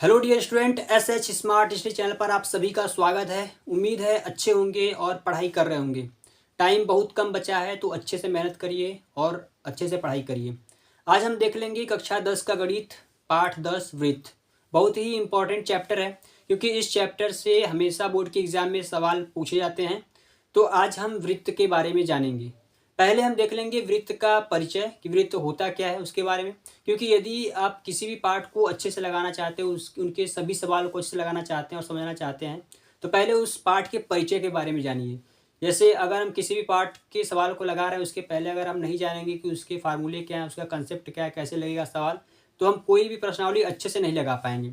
Hello dear student, S smart study channel पर आप सभी का स्वागत है। उम्मीद है अच्छे होंगे और पढ़ाई कर रहे होंगे। टाइम बहुत कम बचा है तो अच्छे से मेहनत करिए और अच्छे से पढ़ाई करिए। आज हम देख लेंगे कक्षा 10 का गणित पाठ 10 वृत्त। बहुत ही इम्पोर्टेंट चैप्टर है क्योंकि इस चैप्टर से हमेशा बोर्ड के एग्जाम में सवाल पूछे जाते हैं। तो आज हम वृत्त के बारे में जानेंगे। पहले हम देख लेंगे वृत्त का परिचय कि वृत्त होता क्या है उसके बारे में, क्योंकि यदि आप किसी भी पार्ट को अच्छे से लगाना चाहते हो, उनके सभी सवालों को अच्छे से लगाना चाहते हैं और समझना चाहते हैं, तो पहले उस पार्ट के परिचय के बारे में जानिए। जैसे अगर हम किसी भी पार्ट के सवाल को लगा रहे हैं, उसके पहले अगर हम नहीं जानेंगे कि उसके फार्मूले क्या है, उसका कंसेप्ट क्या है, कैसे लगेगा सवाल, तो हम कोई भी प्रश्नावली अच्छे से नहीं लगा पाएंगे।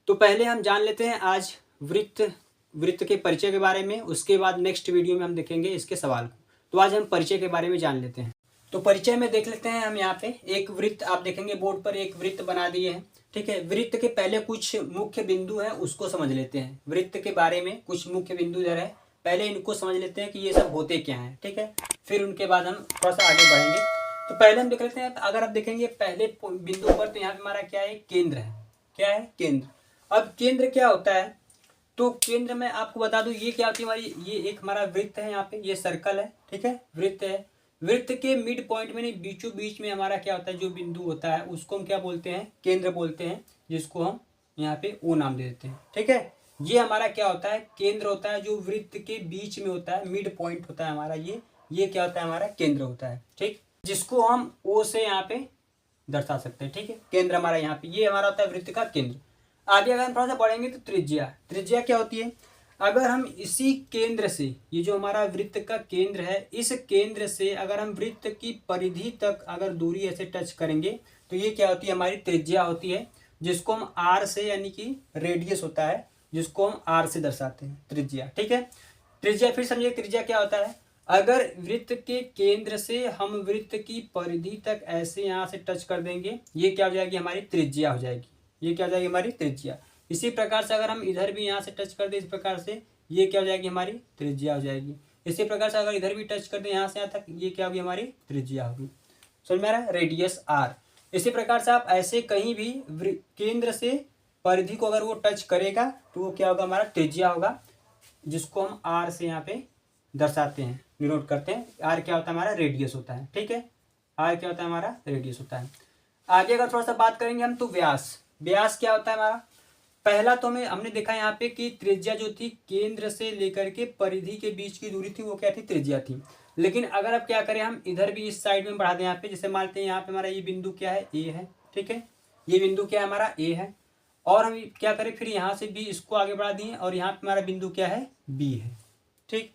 तो पहले हम जान लेते हैं आज वृत्त वृत्त के परिचय के बारे में। उसके बाद नेक्स्ट वीडियो में हम देखेंगे इसके सवाल को। तो आज हम परिचय के बारे में जान लेते हैं। तो परिचय में देख लेते हैं हम यहाँ पे एक वृत्त, आप देखेंगे बोर्ड पर एक वृत्त बना दिए हैं। ठीक है, वृत्त के पहले कुछ मुख्य बिंदु हैं उसको समझ लेते हैं। वृत्त के बारे में कुछ मुख्य बिंदु इधर है, पहले इनको समझ लेते हैं कि ये सब होते क्या हैं। ठीक है, फिर उनके बाद हम थोड़ा सा आगे बढ़ेंगे। तो पहले हम देख लेते हैं, अगर आप देखेंगे पहले बिंदु पर, तो यहाँ पे हमारा क्या है, केंद्र है। क्या है, केंद्र। अब केंद्र क्या होता है, तो केंद्र में आपको बता दूं ये क्या होती है हमारी, ये एक हमारा वृत्त है, यहाँ पे ये सर्कल है। ठीक है, वृत्त है। वृत्त के मिड पॉइंट में नहीं, बीचों बीच में हमारा क्या होता है, जो बिंदु होता है उसको हम क्या बोलते हैं, केंद्र बोलते हैं, जिसको हम यहाँ पे ओ नाम दे देते हैं। ठीक है, ये हमारा क्या होता है, केंद्र होता है, जो वृत्त के बीच में होता है, मिड पॉइंट होता है हमारा ये क्या होता है, हमारा केंद्र होता है। ठीक, जिसको हम ओ से यहाँ पे दर्शा सकते हैं। ठीक है, केंद्र हमारा यहाँ पे, ये हमारा होता है वृत्त का केंद्र। आगे अगर हम थोड़ा सा बढ़ेंगे तो त्रिज्या। त्रिज्या क्या होती है, अगर हम इसी केंद्र से, ये जो हमारा वृत्त का केंद्र है, इस केंद्र से अगर हम वृत्त की परिधि तक अगर दूरी ऐसे टच करेंगे तो ये क्या होती है, हमारी त्रिज्या होती है, जिसको हम आर से, यानी कि रेडियस होता है, जिसको हम आर से दर्शाते हैं, त्रिज्या। ठीक है, त्रिज्या फिर समझिए त्रिज्या क्या होता है, अगर वृत्त के केंद्र से हम वृत्त की परिधि तक ऐसे यहाँ से टच कर देंगे, ये क्या हो जाएगी, हमारी त्रिज्या हो जाएगी। ये क्या हो जाएगी, हमारी त्रिज्या। इसी प्रकार से अगर हम इधर भी यहाँ से टच कर दें इस प्रकार से, ये क्या हो जाएगी, हमारी त्रिज्या हो जाएगी। इसी प्रकार से अगर इधर भी टच कर दें यहाँ से यहाँ तक, ये क्या होगी, हमारी त्रिज्या होगी। समझ में आ रहा है, रेडियस आर। इसी प्रकार से आप ऐसे कहीं भी केंद्र से परिधि को अगर वो टच करेगा तो वो क्या होगा, हमारा त्रिज्या होगा, जिसको हम आर से यहाँ पे दर्शाते हैं, डिनोट करते हैं। आर क्या होता है, हमारा रेडियस होता है। ठीक है, आर क्या होता है, हमारा रेडियस होता है। आगे अगर थोड़ा सा बात करेंगे हम, तो व्यास। व्यास क्या होता है हमारा, पहला तो हमने देखा यहाँ पे कि त्रिज्या जो थी, केंद्र से लेकर के परिधि के बीच की दूरी थी, वो क्या थी, त्रिज्या थी। लेकिन अगर अब क्या करें, हम इधर भी इस साइड में बढ़ा दें, यहाँ पे जैसे मानते हैं यहाँ पे हमारा ये बिंदु क्या है, ए है। ठीक है, ये बिंदु क्या है, हमारा ए है। और हम क्या करें, फिर यहाँ से भी इसको आगे बढ़ा दिए और यहाँ पे हमारा बिंदु क्या है, बी है। ठीक,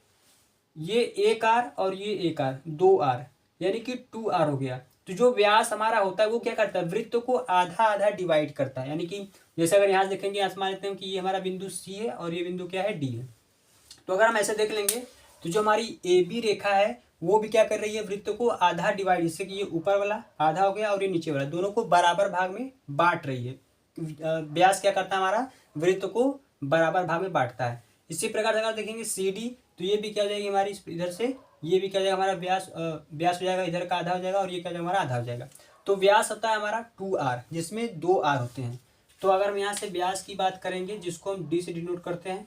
ये एक आर और ये एक आर, दो आर, यानी कि टू आर हो गया। तो जो व्यास हमारा होता है वो क्या करता है, वृत्त को आधा आधा डिवाइड करता है। यानी कि जैसे अगर यहाँ से देखेंगे, यहाँ से मान लेते हैं कि ये हमारा बिंदु सी है और ये बिंदु क्या है, डी है। तो अगर हम ऐसे देख लेंगे तो जो हमारी ए बी रेखा है वो भी क्या कर रही है, वृत्त को आधा डिवाइड, जिससे कि ये ऊपर वाला आधा हो गया और ये नीचे वाला, दोनों को बराबर भाग में बांट रही है। व्यास क्या करता है, हमारा वृत्त को बराबर भाग में बांटता है। इसी प्रकार से अगर देखेंगे सी डी, तो ये भी क्या हो जाएगी हमारी, इधर से ये भी क्या हो जाएगा, हमारा व्यास हो जाएगा, इधर का आधा हो जाएगा और ये क्या हो जाएगा, हमारा आधा हो जाएगा। तो व्यास होता है हमारा 2r, जिसमें 2r होते हैं। तो अगर हम यहाँ से व्यास की बात करेंगे, जिसको हम डी से डिनोट करते हैं,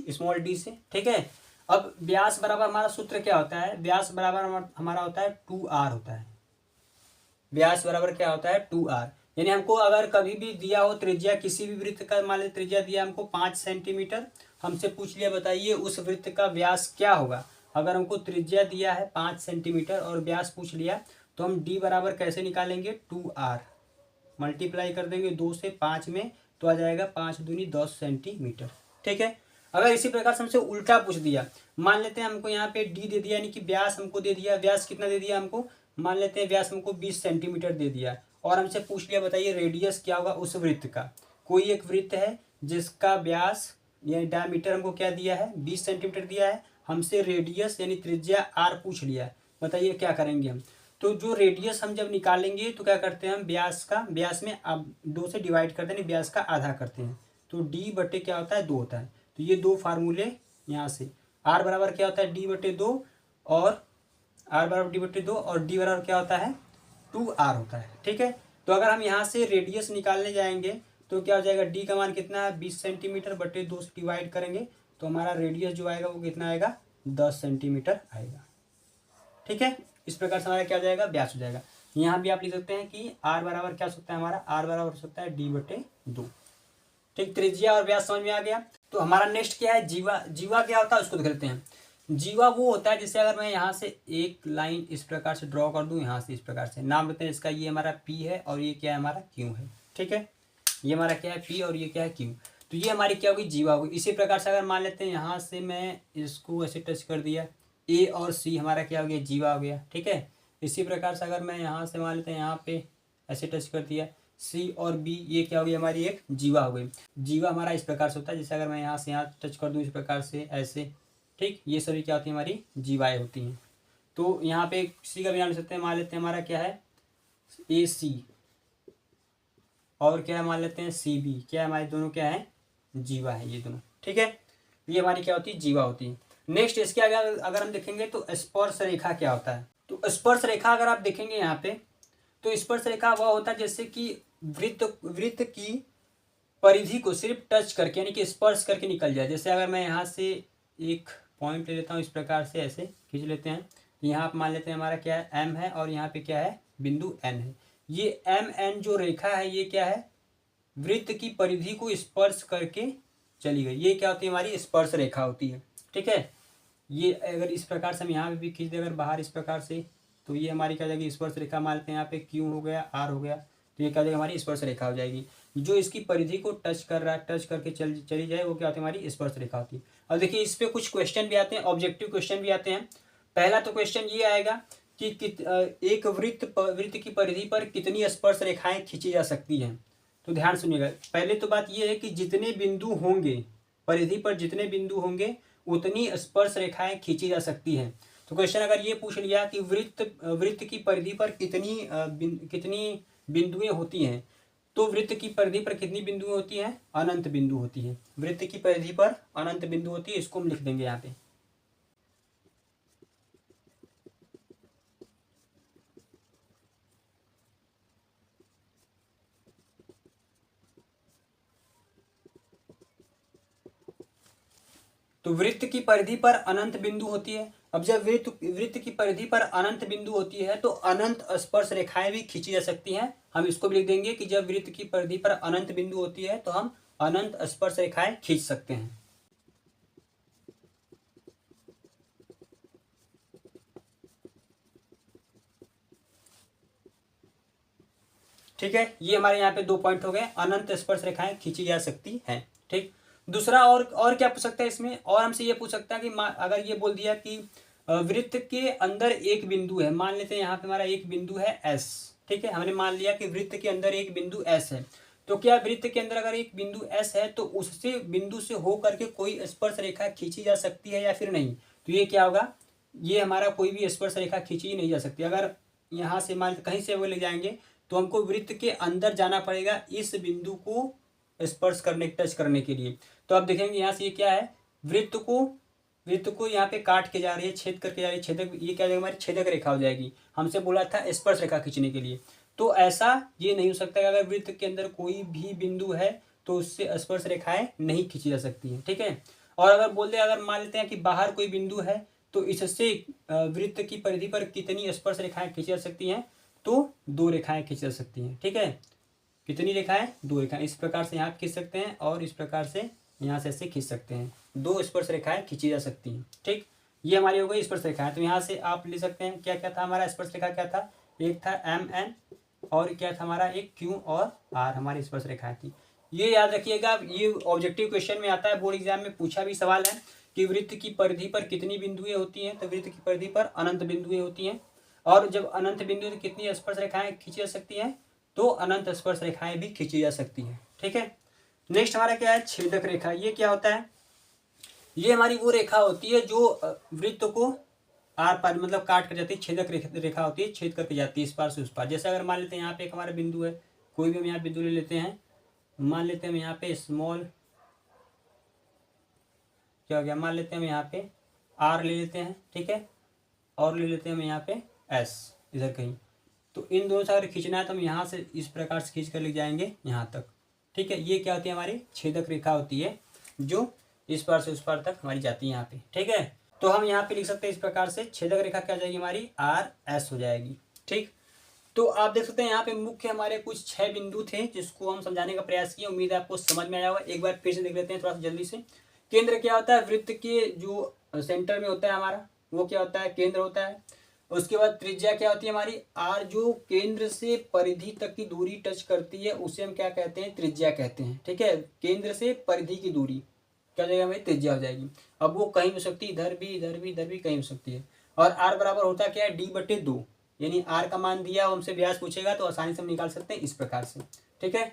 स्मॉल डी से। ठीक है, अब व्यास बराबर हमारा सूत्र क्या होता है, व्यास बराबर हमारा होता है 2r होता है। व्यास बराबर क्या होता है, 2r। यानी हमको अगर कभी भी दिया हो त्रिज्या, किसी भी वृत्त का मान लीजिए त्रिज्या दिया हमको 5 सेंटीमीटर, हमसे पूछ लिया बताइए उस वृत्त का व्यास क्या होगा। अगर हमको त्रिज्या दिया है 5 सेंटीमीटर और व्यास पूछ लिया, तो हम डी बराबर कैसे निकालेंगे, 2r मल्टीप्लाई कर देंगे 2 से 5 में, तो आ जाएगा 5 दूनी 10 सेंटीमीटर। ठीक है, अगर इसी प्रकार से हमसे उल्टा पूछ दिया, मान लेते हैं हमको यहाँ पे डी दे दिया, यानी कि व्यास हमको दे दिया, व्यास कितना दे दिया हमको, मान लेते हैं व्यास हमको 20 सेंटीमीटर दे दिया, और हमसे पूछ लिया बताइए रेडियस क्या होगा उस वृत्त का। कोई एक वृत्त है जिसका व्यास यानी डायमीटर हमको क्या दिया है, 20 सेंटीमीटर दिया है, हमसे रेडियस यानी त्रिज्या आर पूछ लिया है, बताइए क्या करेंगे हम। तो जो रेडियस हम जब निकालेंगे तो क्या करते हैं हम, व्यास में अब 2 से डिवाइड करते हैं, व्यास का आधा करते हैं, तो डी बटे क्या होता है, 2 होता है। तो ये दो फार्मूले यहाँ से, आर बराबर क्या होता है, डी बटे 2, और आर बराबर डी बटे 2, और डी बराबर क्या होता है, 2r होता है। ठीक है, तो अगर हम यहाँ से रेडियस निकालने जाएंगे तो क्या हो जाएगा, डी का मान कितना है 20 सेंटीमीटर बटे 2 से डिवाइड करेंगे तो हमारा रेडियस जो आएगा वो कितना आएगा 10 सेंटीमीटर आएगा। ठीक है, इस प्रकार से हमारा क्या हो जाएगा, व्यास हो जाएगा। यहाँ भी आप लिख सकते हैं कि आर बराबर क्या हो सकता है, हमारा आर बराबर हो सकता है डी बटे 2। ठीक, त्रिज्या और व्यास समझ में आ गया। तो हमारा नेक्स्ट क्या है, जीवा। जीवा क्या होता है उसको देख लेते हैं। जीवा वो होता है जैसे अगर मैं यहाँ से एक लाइन इस प्रकार से ड्रॉ कर दूं, यहाँ से इस प्रकार से नाम लेते हैं इसका, ये हमारा पी है और ये क्या है हमारा क्यू है। ठीक है, ये हमारा क्या है पी और ये क्या है क्यू। तो ये हमारी क्या होगी, जीवा होगी। इसी प्रकार से अगर मान लेते हैं यहाँ से मैं इसको ऐसे टच कर दिया, ए और सी हमारा क्या हो गया, जीवा हो गया। ठीक है, इसी प्रकार से अगर मैं यहाँ से मान लेते हैं यहाँ पे ऐसे टच कर दिया, सी और बी, ये क्या हो गई हमारी एक जीवा हो गई। जीवा हमारा इस प्रकार से होता है, जैसे अगर मैं यहाँ से यहाँ टच कर दूँ इस प्रकार से ऐसे। ठीक, ये सभी क्या होती है, हमारी जीवाएँ होती हैं। तो यहाँ पे सी का भी नाम ले सकते हैं, मान लेते हैं हमारा क्या है ए सी, और क्या है मान लेते हैं सी बी, क्या है हमारे दोनों क्या है, जीवा है ये दोनों। ठीक है, ये हमारी क्या होती है, जीवा होती है। नेक्स्ट इसके आगे अगर हम देखेंगे तो स्पर्श रेखा क्या होता है। तो स्पर्श रेखा अगर आप देखेंगे यहाँ पे, तो स्पर्श रेखा वह होता है जैसे कि वृत्त की परिधि को सिर्फ टच करके यानी कि स्पर्श करके निकल जाए। जैसे अगर मैं यहाँ से एक पॉइंट ले लेता हूँ, इस प्रकार से ऐसे खींच लेते हैं, यहाँ पे मान लेते हैं हमारा क्या है एम है और यहाँ पे क्या है बिंदु एन है। ये एम एन जो रेखा है ये क्या है, वृत्त की परिधि को स्पर्श करके चली गई, ये क्या होती है हमारी स्पर्श रेखा होती है। ठीक है, ये अगर इस प्रकार से हम यहाँ पे भी खींच दें अगर बाहर इस प्रकार से, तो ये हमारी क्या हो जाएगी स्पर्श रेखा। मान लेते हैं यहाँ पे क्यू हो गया, आर हो गया, तो ये क्या हो जाएगी हमारी स्पर्श रेखा हो जाएगी। जो इसकी परिधि को टच कर रहा है, टच करके चली जाए, वो क्या होती है हमारी स्पर्श रेखा होती है। अब देखिए इस पे कुछ क्वेश्चन भी आते हैं, ऑब्जेक्टिव क्वेश्चन भी आते हैं। पहला तो क्वेश्चन ये आएगा कि एक वृत्त की परिधि पर कितनी स्पर्श रेखाएं खींची जा सकती हैं। तो ध्यान सुनिएगा, पहले तो बात यह है कि जितने बिंदु होंगे परिधि पर, जितने बिंदु होंगे उतनी स्पर्श रेखाएं खींची जा सकती हैं। तो क्वेश्चन अगर ये पूछ लिया कि वृत्त की परिधि पर कितनी बिंदुएं होती हैं, तो वृत्त की परिधि पर कितनी बिंदुएं होती हैं, अनंत बिंदु होती हैं। वृत्त की परिधि पर अनंत बिंदु होती है, इसको हम लिख देंगे यहाँ पे। तो वृत्त की परिधि पर अनंत बिंदु होती है। अब जब वृत्त की परिधि पर अनंत बिंदु होती है तो अनंत स्पर्श रेखाएं भी खींची जा सकती हैं। हम इसको भी लिख देंगे कि जब वृत्त की परिधि पर अनंत बिंदु होती है तो हम अनंत स्पर्श रेखाएं खींच सकते हैं। ठीक है, ये हमारे यहाँ पे 2 पॉइंट हो गए, अनंत स्पर्श रेखाएं खींची जा सकती हैं। ठीक, दूसरा और क्या पूछ सकता है इसमें, और हमसे ये पूछ सकता है कि अगर ये बोल दिया कि वृत्त के अंदर एक बिंदु है, मान लेते हैं यहाँ पे हमारा एक बिंदु है एस। ठीक है, हमने मान लिया कि वृत्त के अंदर एक बिंदु एस है, तो क्या वृत्त के अंदर अगर एक बिंदु एस है तो उससे बिंदु से हो करके कोई स्पर्श रेखा खींची जा सकती है या फिर नहीं। तो ये क्या होगा, ये हमारा कोई भी स्पर्श रेखा खींची ही नहीं जा सकती। अगर यहाँ से मान कहीं से वो ले जाएंगे तो हमको वृत्त के अंदर जाना पड़ेगा इस बिंदु को स्पर्श करने, टच करने के लिए। तो आप देखेंगे यहाँ से ये क्या है, वृत्त को यहाँ पे काट के जा रही है, छेद करके जा रही है, छेदक, ये क्या हो जाएगा हमारी छेदक रेखा हो जाएगी। हमसे बोला था स्पर्श रेखा खींचने के लिए, तो ऐसा ये नहीं हो सकता कि अगर वृत्त के अंदर कोई भी बिंदु है तो उससे स्पर्श रेखाएं नहीं खींची जा सकती हैं। ठीक है, और अगर बोल दे, अगर मान लेते हैं कि बाहर कोई बिंदु है तो इससे वृत्त की परिधि पर कितनी स्पर्श रेखाएं खींची जा सकती हैं, तो 2 रेखाएं खींची जा सकती हैं। ठीक है, कितनी रेखाएं, 2 रेखाएं। इस प्रकार से यहाँ खींच सकते हैं और इस प्रकार से यहाँ से ऐसे खींच सकते हैं, 2 स्पर्श रेखाएं खींची जा सकती हैं। ठीक, ये हमारी हो गई स्पर्श रेखाएं। तो यहाँ से आप ले सकते हैं क्या क्या था हमारा स्पर्श रेखा, क्या था, एक था एम एन और क्या था हमारा एक क्यू और आर हमारी स्पर्श रेखाएं थी। ये याद रखिएगा, ये ऑब्जेक्टिव क्वेश्चन में आता है, बोर्ड एग्जाम में पूछा भी सवाल है कि वृत्त की परिधि पर कितनी बिंदुएं होती हैं। तो वृत्त की परिधि पर अनंत बिंदुएं होती हैं, और जब अनंत बिंदु तो कितनी स्पर्श रेखाएं खींची जा सकती हैं, तो अनंत स्पर्श रेखाएं भी खींची जा सकती हैं। ठीक है, नेक्स्ट हमारा क्या है, छेदक रेखा। ये क्या होता है, ये हमारी वो रेखा होती है जो वृत्त को आर पार मतलब काट कर जाती है, छेदक रेखा होती है, छेद करके जाती है इस पार से उस पार। जैसे अगर मान लेते हैं यहाँ पे एक हमारा बिंदु है, कोई भी हम यहाँ बिंदु ले लेते हैं, मान लेते हैं हम यहाँ पे स्मॉल, क्या हो गया, मान लेते हैं हम यहाँ पे आर ले लेते हैं। ठीक है, और ले लेते हैं हम यहाँ पे एस इधर कहीं। तो इन दोनों से अगर खींचना है तो हम यहाँ से इस प्रकार से खींच कर ले जाएंगे यहाँ तक। ठीक है, ये क्या होती है हमारी छेदक रेखा होती है जो इस पार से उस पार तक हमारी जाती है यहाँ पे। ठीक है, तो हम यहाँ पे लिख सकते हैं इस प्रकार से, छेदक रेखा क्या हो जाएगी हमारी आर एस हो जाएगी। ठीक, तो आप देख सकते हैं यहाँ पे मुख्य हमारे कुछ 6 बिंदु थे जिसको हम समझाने का प्रयास किए। उम्मीद है आपको समझ में आया होगा। एक बार फिर से देख लेते हैं थोड़ा सा जल्दी से। केंद्र क्या होता है, वृत्त के जो सेंटर में होता है हमारा, वो क्या होता है, केंद्र होता है। उसके बाद त्रिज्या क्या होती है हमारी आर, जो केंद्र से परिधि तक की दूरी टच करती है उसे हम क्या कहते हैं, त्रिज्या कहते हैं। ठीक है, केंद्र से परिधि की दूरी क्या हो जाएगा हमारी, त्रिज्या हो जाएगी। अब वो कहीं हो सकती है, इधर भी इधर भी इधर भी कहीं हो सकती है। और आर बराबर होता क्या है, d/2, यानी आर का मान दिया, हमसे व्यास पूछेगा तो आसानी से हम निकाल सकते हैं इस प्रकार से। ठीक है,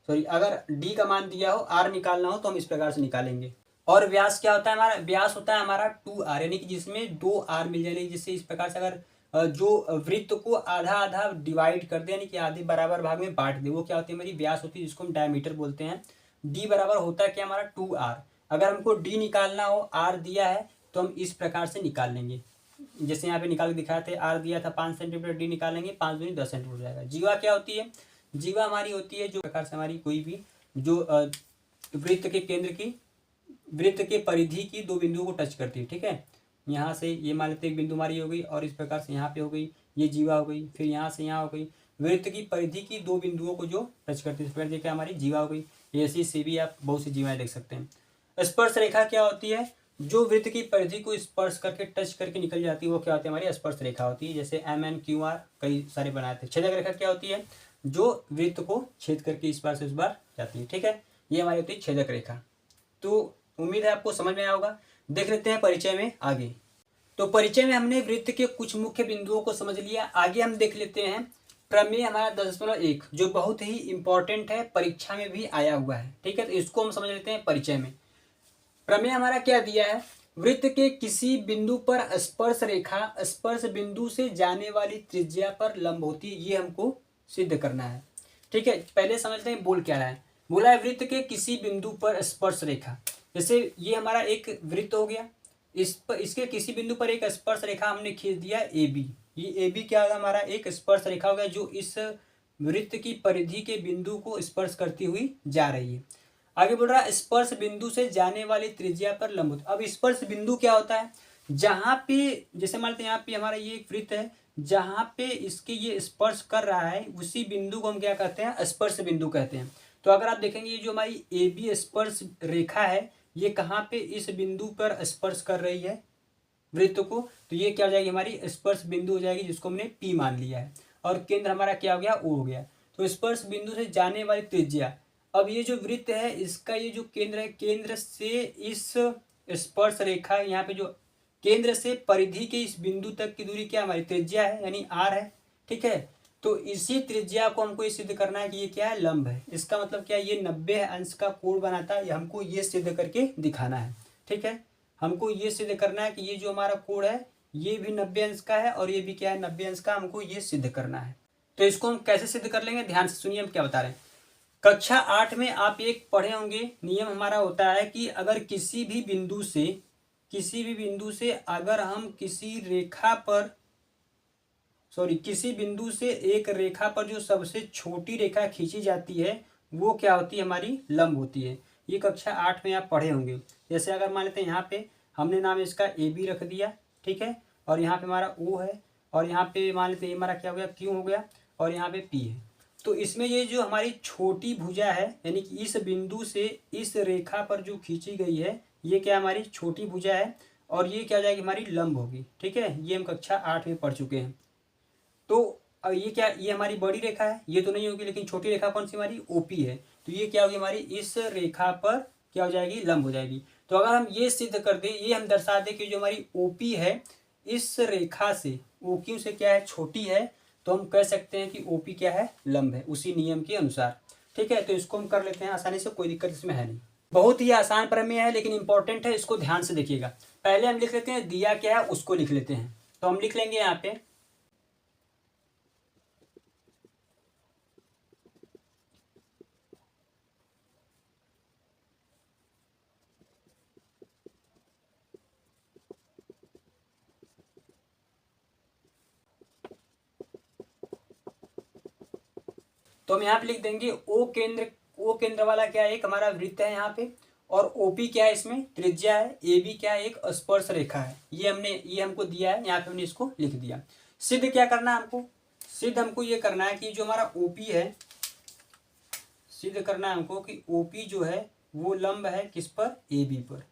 सॉरी, अगर डी का मान दिया हो, आर निकालना हो तो हम इस प्रकार से निकालेंगे। और व्यास क्या होता है हमारा, व्यास होता है हमारा 2r, यानी कि जिसमें 2r मिल जाएगी। जिससे इस प्रकार से अगर जो वृत्त को आधा आधा डिवाइड कर दे, यानी कि आधे बराबर भाग में बांट दे, वो क्या होती है हमारी व्यास होती है, जिसको हम डायमीटर बोलते हैं। डी बराबर होता है क्या हमारा 2r। अगर हमको डी निकालना हो, आर दिया है तो हम इस प्रकार से निकाल लेंगे। जैसे यहाँ पे निकाल के दिखाए थे, आर दिया था 5 सेंटीमीटर, डी निकालेंगे 5 दूनी 10 सेंटीमीटर हो जाएगा। जीवा क्या होती है, जीवा हमारी होती है जो प्रकार से हमारी कोई भी जो वृत्त के केंद्र की, वृत्त के परिधि की दो बिंदुओं को टच करती है। ठीक है, यहाँ से ये मान लेते एक बिंदु हमारी हो गई, और इस प्रकार से यहाँ पे हो गई, ये जीवा हो गई, फिर यहाँ से यहाँ हो गई। वृत्त की परिधि की दो बिंदुओं को जो टच करती है, इस प्रकार क्या हमारी जीवा हो गई। ऐसी सी भी आप बहुत सी जीवाएं देख सकते हैं। स्पर्श रेखा क्या होती है, जो वृत्त की परिधि को स्पर्श करके टच करके निकल जाती है, वो क्या होती है हमारी स्पर्श रेखा होती है। जैसे MN QR कई सारे बनाए थे। छेदक रेखा क्या होती है, जो वृत्त को छेद करके इस बार से उस बार जाती है। ठीक है, ये हमारी होती है छेदक रेखा। तो उम्मीद है आपको समझ में आया होगा। देख लेते हैं परिचय में आगे। तो परिचय में हमने वृत्त के कुछ मुख्य बिंदुओं को समझ लिया। आगे हम देख लेते हैं प्रमेय हमारा 10.1, जो बहुत ही इंपॉर्टेंट है, परीक्षा में भी आया हुआ है। ठीक है, तो इसको हम समझ लेते हैं परिचय में। प्रमेय हमारा क्या दिया है, वृत्त के किसी बिंदु पर स्पर्श रेखा स्पर्श बिंदु से जाने वाली त्रिज्या पर लंब होती है, ये हमको सिद्ध करना है। ठीक है, पहले समझते हैं बोल क्या रहा है। बोला है वृत्त के किसी बिंदु पर स्पर्श रेखा, जैसे ये हमारा एक वृत्त हो गया, इसके किसी बिंदु पर एक स्पर्श रेखा हमने खींच दिया AB। ये AB क्या होगा हमारा, एक स्पर्श रेखा हो गया जो इस वृत्त की परिधि के बिंदु को स्पर्श करती हुई जा रही है। आगे बोल रहा है स्पर्श बिंदु से जाने वाली त्रिज्या पर लंब। अब स्पर्श बिंदु क्या होता है, जहां पे जैसे मान लेते हैं यहाँ पे हमारा ये एक वृत्त है, जहां पे इसके ये स्पर्श कर रहा है, उसी बिंदु को हम क्या कहते हैं, स्पर्श बिंदु कहते हैं। तो अगर आप देखेंगे ये जो हमारी AB स्पर्श रेखा है, ये कहाँ पे इस बिंदु पर स्पर्श कर रही है वृत्त को, तो ये क्या हो जाएगी हमारी स्पर्श बिंदु हो जाएगी, जिसको हमने P मान लिया है। और केंद्र हमारा क्या हो गया, O हो गया। तो स्पर्श बिंदु से जाने वाली त्रिज्या, अब ये जो वृत्त है इसका ये जो केंद्र है, केंद्र से इस स्पर्श रेखा, यहाँ पे जो केंद्र से परिधि के इस बिंदु तक की दूरी क्या हमारी त्रिज्या है, यानी R है। ठीक है, तो इसी त्रिज्या को हमको ये सिद्ध करना है कि ये क्या है, लंब है। इसका मतलब क्या है, ये 90 अंश का कोण बनाता है, हमको ये सिद्ध करके दिखाना है। ठीक है, हमको ये सिद्ध करना है कि ये जो हमारा कोण है ये भी 90 अंश का है, और ये भी क्या है 90 अंश का, हमको ये सिद्ध करना है। तो इसको हम कैसे सिद्ध कर लेंगे, ध्यान से सुनिए हम क्या बता रहे हैं। कक्षा 8 में आप एक पढ़े होंगे, नियम हमारा होता है कि अगर किसी भी बिंदु से अगर हम किसी बिंदु से एक रेखा पर जो सबसे छोटी रेखा खींची जाती है, वो क्या होती है हमारी, लंब होती है। ये कक्षा 8 में आप पढ़े होंगे। जैसे अगर मान लेते हैं यहाँ पे हमने नाम इसका AB रख दिया, ठीक है, और यहाँ पे हमारा O है, और यहाँ पे मान लेते हैं हमारा क्या हो गया, Q हो गया, और यहाँ पे P है। तो इसमें ये जो हमारी छोटी भुजा है, यानी कि इस बिंदु से इस रेखा पर जो खींची गई है, ये क्या हमारी छोटी भुजा है, और ये क्या हो जाएगी हमारी लंब होगी। ठीक है, ये हम कक्षा 8 में पढ़ चुके हैं। तो अब ये क्या, ये हमारी बड़ी रेखा है, ये तो नहीं होगी, लेकिन छोटी रेखा कौन सी हमारी OP है। तो ये क्या होगी हमारी, इस रेखा पर क्या हो जाएगी, लंब हो जाएगी। तो अगर हम ये सिद्ध कर दें, ये हम दर्शा दें कि जो हमारी OP है इस रेखा से, OQ से क्या है, छोटी है, तो हम कह सकते हैं कि OP क्या है, लंब है, उसी नियम के अनुसार। ठीक है, तो इसको हम कर लेते हैं आसानी से, कोई दिक्कत इसमें है नहीं। बहुत ही आसान प्रमेय है लेकिन इंपॉर्टेंट है, इसको ध्यान से देखिएगा। पहले हम लिख लेते हैं दिया क्या है उसको लिख लेते हैं। तो हम लिख लेंगे यहाँ पे तो हम यहाँ पे लिख देंगे O केंद्र ओ केंद्र वाला क्या है, एक हमारा वृत्त है यहाँ पे, और ओपी क्या है, इसमें त्रिज्या है, ए बी क्या है, एक स्पर्श रेखा है। ये हमको दिया है, यहाँ पे हमने इसको लिख दिया। सिद्ध क्या करना है हमको, सिद्ध हमको ये करना है कि जो हमारा ओपी है, सिद्ध करना है हमको कि ओपी जो है वो लंब है किस पर, ए बी पर।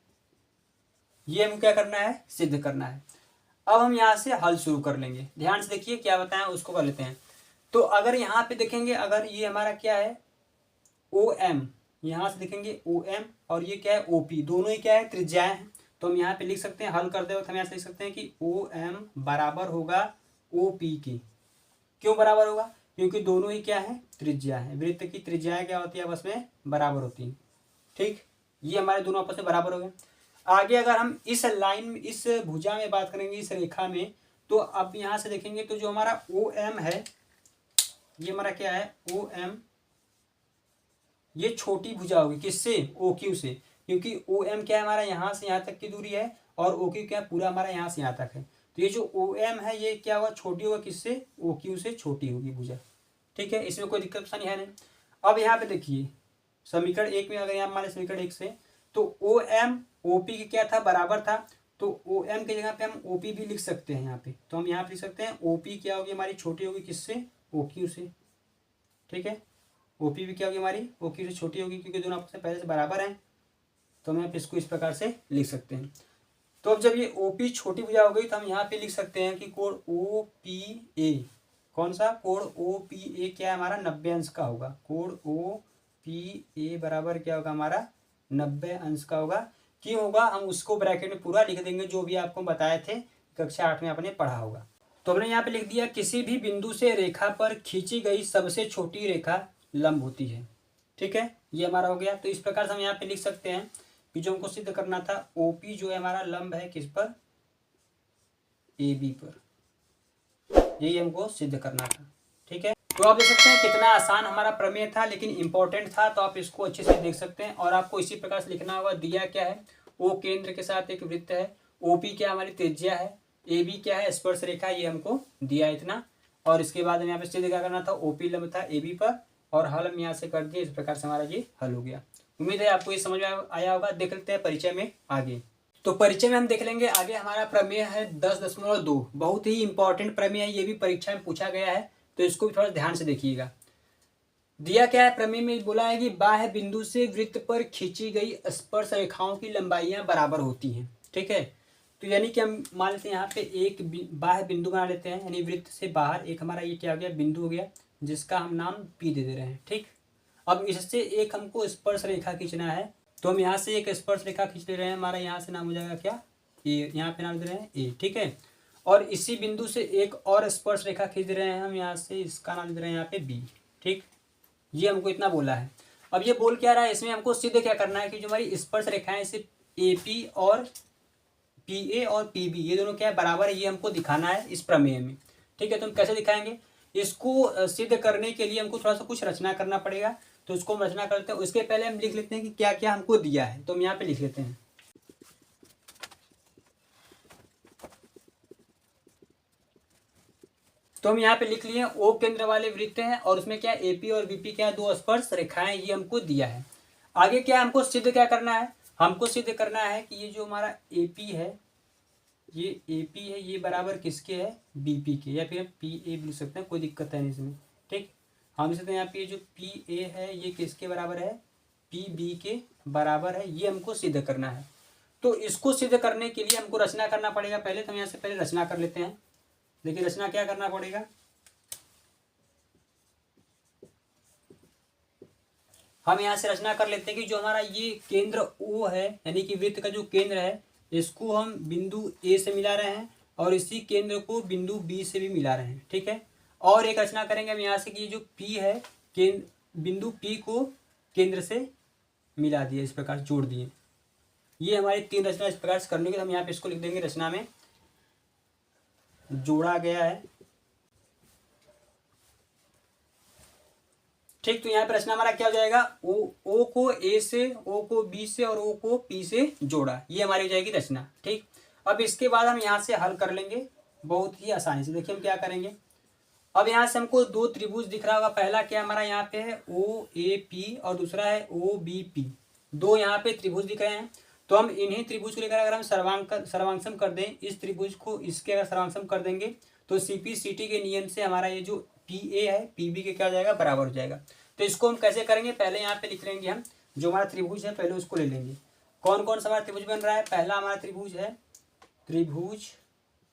ये हमको क्या करना है, सिद्ध करना है। अब हम यहाँ से हल शुरू कर लेंगे, ध्यान से देखिए क्या बताएं उसको कर लेते हैं। तो अगर यहाँ पे देखेंगे, अगर ये हमारा क्या है ओ एम, यहाँ से देखेंगे ओ एम, और ये क्या है ओ पी, दोनों ही क्या है त्रिज्याएं हैं। तो हम यहाँ पे लिख सकते हैं, हल करते वक्त हम यहाँ से लिख सकते हैं कि ओ एम बराबर होगा ओ पी के। क्यों बराबर होगा, क्योंकि दोनों ही क्या है त्रिज्या है। वृत्त की त्रिज्याएं क्या होती है, आपस में बराबर होती है। ठीक, ये हमारे दोनों आपस में बराबर हो गए। आगे अगर हम इस लाइन में, इस भुजा में बात करेंगे, इस रेखा में, तो अब यहाँ से देखेंगे तो जो हमारा ओ एम है, ये हमारा क्या है ओ एम, ये छोटी भुजा होगी किससे, ओ क्यू से, क्योंकि ओ एम क्या है हमारा यहाँ से यहाँ तक की दूरी है, और ओ क्यू क्या है पूरा हमारा यहाँ से यहाँ तक है। तो ये जो ओ एम है ये क्या होगा, छोटी होगा किससे, ओ क्यू से छोटी होगी भुजा। ठीक है, इसमें कोई दिक्कत परेशानी है नहीं। अब यहाँ पे देखिए समीकरण एक में, अगर यहाँ हमारे समीकरण एक से, तो ओ एम ओ पी की क्या था, बराबर था। तो ओ एम की जगह पे हम ओ पी भी लिख सकते हैं यहाँ पे। तो हम यहाँ पे लिख सकते हैं ओ पी क्या होगी हमारी, छोटी होगी किससे, ओ क्यू से। ठीक है, ओ पी भी क्या होगी हमारी, ओ क्यू से छोटी होगी, क्योंकि दोनों आपस में पहले से बराबर हैं। तो हम इसको इस प्रकार से लिख सकते हैं। तो अब जब ये ओ पी छोटी भुजा हो गई, तो हम यहाँ पे लिख सकते हैं कि कोण ओ पी ए, कौन सा कोण ओ पी ए क्या है हमारा, 90 अंश का होगा। कोण ओ पी ए बराबर क्या होगा हमारा, 90 अंश का होगा। क्यों होगा, हम उसको ब्रैकेट में पूरा लिख देंगे, जो भी आपको बताए थे कक्षा 8 में आपने पढ़ा होगा। तो हमने यहाँ पे लिख दिया, किसी भी बिंदु से रेखा पर खींची गई सबसे छोटी रेखा लंब होती है। ठीक है, ये हमारा हो गया। तो इस प्रकार से हम यहाँ पे लिख सकते हैं कि जो हमको सिद्ध करना था, ओपी जो है हमारा लंब है किस पर, ए बी पर, यही हमको सिद्ध करना था। ठीक है, तो आप देख सकते हैं कितना आसान हमारा प्रमेय था, लेकिन इंपॉर्टेंट था। तो आप इसको अच्छे से देख सकते हैं। और आपको इसी प्रकार से लिखना होगा, दिया क्या है, ओ केंद्र के साथ एक वृत्त है, ओपी क्या हमारी त्रिज्या है, ए बी क्या है स्पर्श रेखा, ये हमको दिया इतना। और इसके बाद हम यहाँ पे सिद्ध क्या करना था, ओपी लंब था ए बी पर, और हल हम यहाँ से कर दिए। इस प्रकार से हमारा ये हल हो गया। उम्मीद है आपको ये समझ में आया होगा। देख लेते हैं परिचय में आगे। तो परिचय में हम देख लेंगे आगे। हमारा प्रमेय है 10.2, बहुत ही इंपॉर्टेंट प्रमेय है, ये भी परीक्षा में पूछा गया है, तो इसको भी थोड़ा ध्यान से देखिएगा। दिया क्या है प्रमेय में, बोला है कि बाह्य बिंदु से वृत्त पर खींची गई स्पर्श रेखाओं की लंबाइयां बराबर होती हैं। ठीक है, तो यानी कि हम मान लेते हैं यहाँ पे एक बाह्य बिंदु बना लेते हैं, यानी वृत्त से बाहर एक हमारा ये क्या हो गया, बिंदु हो गया, जिसका हम नाम पी दे रहे हैं। ठीक, अब इससे एक हमको स्पर्श रेखा खींचना है, तो हम यहाँ से एक स्पर्श रेखा खींच ले रहे हैं। हमारा यहाँ से नाम हो जाएगा क्या, ए, यहाँ पे नाम दे रहे हैं ए। ठीक है, और इसी बिंदु से एक और स्पर्श रेखा खींच रहे हैं हम यहाँ से, इसका नाम दे रहे हैं यहाँ पे बी। ठीक, ये हमको इतना बोला है। अब ये बोल क्या रहा है, इसमें हमको सीधे क्या करना है कि जो हमारी स्पर्श रेखाएं से ए पी और पी ए और पी बी, ये दोनों क्या है बराबर है, ये हमको दिखाना है इस प्रमेय में। ठीक है, तो हम कैसे दिखाएंगे, इसको सिद्ध करने के लिए हमको थोड़ा सा कुछ रचना करना पड़ेगा। तो उसको हम रचना करते हैं, उसके पहले हम लिख लेते हैं कि क्या क्या हमको दिया है। तो हम यहाँ पे लिख लेते हैं, तो हम यहाँ पे लिख लिए ओ केंद्र वाले वृत्त हैं, और उसमें क्या एपी और बीपी क्या है, दो स्पर्श रेखाएं, ये हमको दिया है। आगे क्या हमको सिद्ध क्या करना है, हमको सिद्ध करना है कि ये जो हमारा एपी है, ये एपी है, ये बराबर किसके है, बीपी के, या फिर पी ए लिख सकते हैं, कोई दिक्कत है नहीं इसमें। ठीक, हम लिख सकते हैं यहाँ पे जो पी ए है ये किसके बराबर है, पी बी के बराबर है, ये हमको सिद्ध करना है। तो इसको सिद्ध करने के लिए हमको रचना करना पड़ेगा पहले। तो हम यहाँ से पहले रचना कर लेते हैं। देखिए रचना क्या करना पड़ेगा, हम यहाँ से रचना कर लेते हैं कि जो हमारा ये केंद्र O है, यानी कि वृत्त का जो केंद्र है, इसको हम बिंदु A से मिला रहे हैं, और इसी केंद्र को बिंदु B से भी मिला रहे हैं। ठीक है, और एक रचना करेंगे हम यहाँ से कि ये जो P है, बिंदु P को केंद्र से मिला दिए, इस प्रकार जोड़ दिए। ये हमारी 3 रचना इस प्रकार से करने के, हम यहाँ पे इसको लिख देंगे रचना में जोड़ा गया है। ठीक, तो यहाँ पे रचना हमारा क्या हो जाएगा, ओ को ए से, ओ को बी से, और ओ को पी से जोड़ा, ये हमारी हो जाएगी रचना। ठीक, अब इसके बाद हम यहाँ से हल कर लेंगे बहुत ही आसानी से। देखिए हम क्या करेंगे, अब यहाँ से हमको दो त्रिभुज दिख रहा होगा, पहला क्या हमारा यहाँ पे है OAP और दूसरा है OBP। दो यहाँ पे त्रिभुज दिख रहे हैं, तो हम इन्हीं त्रिभुज को लेकर अगर हम सर्वांगसम कर दें, इस त्रिभुज को इसके अगर सर्वांगसम कर देंगे तो CPCT के नियम से हमारा ये जो PA है PB के क्या हो जाएगा, बराबर हो जाएगा। तो इसको हम कैसे करेंगे, पहले यहाँ पे लिख लेंगे हम जो हमारा त्रिभुज है, पहले उसको ले लेंगे। कौन कौन सा हमारा त्रिभुज बन रहा है, पहला हमारा त्रिभुज है त्रिभुज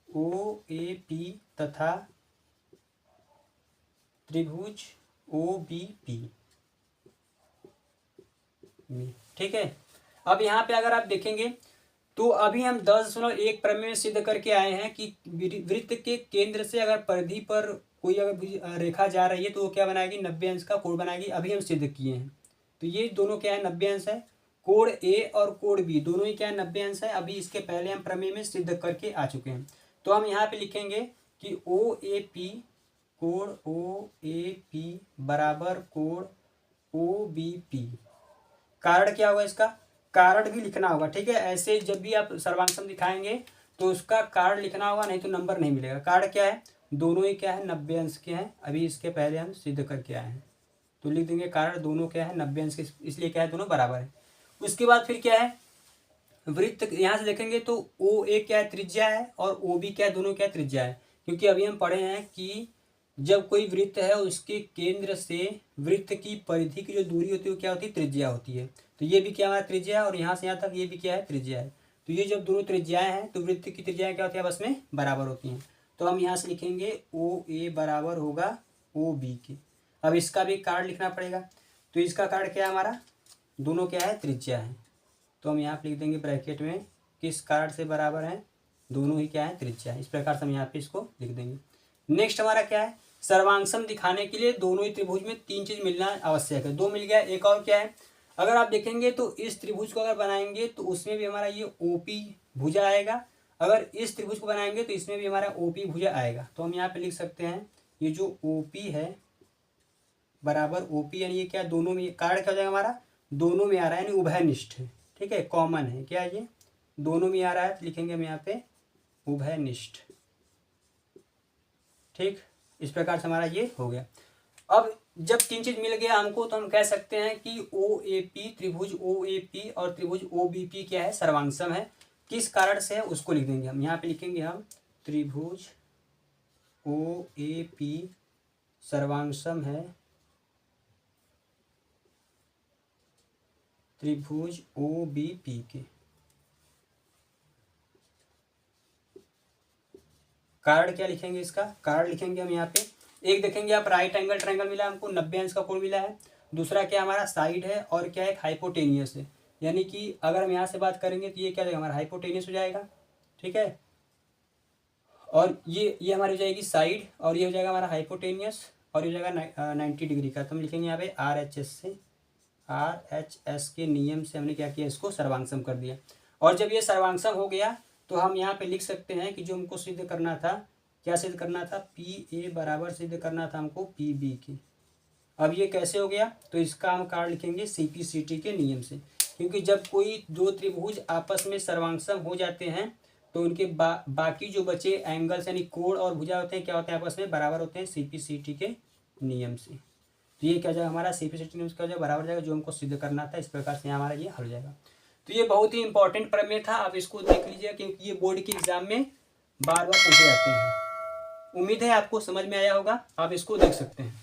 OAP तथा त्रिभुज OBP। ठीक है। अब यहाँ पे अगर आप देखेंगे तो अभी हम 10.1 प्रमेय में सिद्ध करके आए हैं कि वृत्त के केंद्र से अगर परिधि पर कोई अगर रेखा जा रही है तो वो क्या बनाएगी, 90 अंश का कोण बनाएगी। अभी हम सिद्ध किए हैं, तो ये दोनों क्या है, 90 अंश है। कोण A और कोण B दोनों ही क्या है, 90 अंश है। अभी इसके पहले हम प्रमेय में सिद्ध करके आ चुके हैं। तो हम यहाँ पे लिखेंगे कि OAP कोण OAP बराबर कोण OBP। कारण क्या होगा, इसका कारण भी लिखना होगा। ठीक है, ऐसे जब भी आप सर्वांगसम दिखाएंगे तो उसका कारण लिखना होगा, नहीं तो नंबर नहीं मिलेगा। कारण क्या है, दोनों ही क्या है, 90 अंश के हैं। अभी इसके पहले हम सिद्ध करके आए हैं, तो लिख देंगे कारण दोनों क्या है, 90 अंश के, इसलिए क्या है, दोनों बराबर है। उसके बाद फिर क्या है, वृत्त यहाँ से देखेंगे तो OA क्या है, त्रिज्या है, और OB क्या है, दोनों क्या है, त्रिज्या है। क्योंकि अभी हम पढ़े हैं कि जब कोई वृत्त है उसके केंद्र से वृत्त की परिधि की जो दूरी होती है वो क्या होती है, त्रिज्या होती है। तो ये भी क्या हमारा त्रिज्या है, और यहाँ से यहाँ तक ये भी क्या है, त्रिज्या है। तो ये जब दोनों त्रिज्याएं हैं तो वृत्त की त्रिज्याएं क्या होती है, आपस में बराबर होती हैं। तो हम यहाँ से लिखेंगे OA बराबर होगा OB के। अब इसका भी कारण लिखना पड़ेगा, तो इसका कारण क्या है, हमारा दोनों क्या है, त्रिज्या है। तो हम यहाँ पे लिख देंगे ब्रैकेट में किस कारण से बराबर है, दोनों ही क्या है, त्रिज्या है। इस प्रकार से हम यहाँ पे इसको लिख देंगे। नेक्स्ट हमारा क्या है, सर्वांगसम दिखाने के लिए दोनों ही त्रिभुज में तीन चीज मिलना आवश्यक है। दो मिल गया, एक और क्या है, अगर आप देखेंगे तो इस त्रिभुज को अगर बनाएंगे तो उसमें भी हमारा ये OP भुजा आएगा। अगर इस त्रिभुज को बनाएंगे तो इसमें भी हमारा OP भुजा आएगा। तो हम यहाँ पे लिख सकते हैं ये जो OP है बराबर OP, यानी ये क्या, दोनों में कारण क्या हो जाएगा, हमारा दोनों में आ रहा है, यानी उभयनिष्ठ है। ठीक है, कॉमन है, क्या ये दोनों में आ रहा है, तो लिखेंगे हम यहाँ पे उभयनिष्ठ। ठीक, इस प्रकार से हमारा ये हो गया। अब जब तीन चीज मिल गया हमको तो हम कह सकते हैं कि OAP त्रिभुज OAP और त्रिभुज OBP क्या है, सर्वांगसम है। किस कारण से है उसको लिख देंगे हम, यहाँ पे लिखेंगे हम त्रिभुज OAP सर्वांगसम है त्रिभुज OBP के। कारण क्या लिखेंगे, इसका कारण लिखेंगे हम यहाँ पे, एक देखेंगे आप राइट एंगल ट्रायंगल मिला हमको, 90 अंश का कोण मिला है। दूसरा क्या हमारा साइड है, और क्या है, हाइपोटेनियस है। यानी कि अगर हम यहाँ से बात करेंगे तो ये क्या जाएगा, हमारा हाइपोटेनियस हो जाएगा। ठीक है, और ये हमारी हो जाएगी साइड, और ये हो जाएगा हमारा हाइपोटेनियस, और ये हो जाएगा 90 डिग्री का। तो हम लिखेंगे यहाँ पे RHS के नियम से हमने क्या किया, इसको सर्वांगसम कर दिया। और जब ये सर्वांगसम हो गया तो हम यहाँ पे लिख सकते हैं कि जो हमको सिद्ध करना था, क्या सिद्ध करना था, PA बराबर सिद्ध करना था हमको PB की। अब ये कैसे हो गया, तो इसका हम कारण लिखेंगे CPCT के नियम से। क्योंकि जब कोई दो त्रिभुज आपस में सर्वांगसम हो जाते हैं तो उनके बाकी जो बचे एंगल्स यानी कोण और भुजा होते हैं, क्या होते हैं, आपस में बराबर होते हैं CPCT के नियम से। तो ये क्या जाएगा, हमारा CPCT नियम से क्या हो जाएगा, बराबर हो जाएगा, जो हमको सिद्ध करना था। इस प्रकार से हमारा ये हल हो जाएगा। तो ये बहुत ही इंपॉर्टेंट प्रमेय था, आप इसको देख लीजिए, क्योंकि ये बोर्ड के एग्जाम में बार बार पूछे जाते हैं। उम्मीद है आपको समझ में आया होगा, आप इसको देख सकते हैं।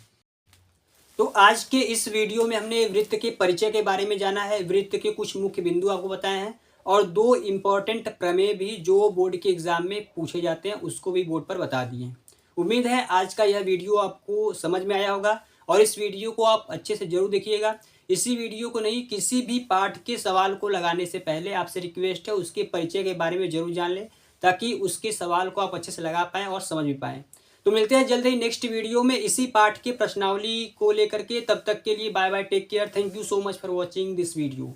तो आज के इस वीडियो में हमने वृत्त के परिचय के बारे में जाना है, वृत्त के कुछ मुख्य बिंदु आपको बताए हैं, और दो इम्पॉर्टेंट प्रमेय भी जो बोर्ड के एग्जाम में पूछे जाते हैं उसको भी बोर्ड पर बता दिए। उम्मीद है आज का यह वीडियो आपको समझ में आया होगा, और इस वीडियो को आप अच्छे से जरूर देखिएगा। इसी वीडियो को नहीं, किसी भी पाठ के सवाल को लगाने से पहले आपसे रिक्वेस्ट है उसके परिचय के बारे में जरूर जान लें, ताकि उसके सवाल को आप अच्छे से लगा पाएँ और समझ भी पाएँ। तो मिलते हैं जल्द ही नेक्स्ट वीडियो में इसी पाठ के प्रश्नावली को लेकर के। तब तक के लिए bye bye, take care, thank you so much for watching this video.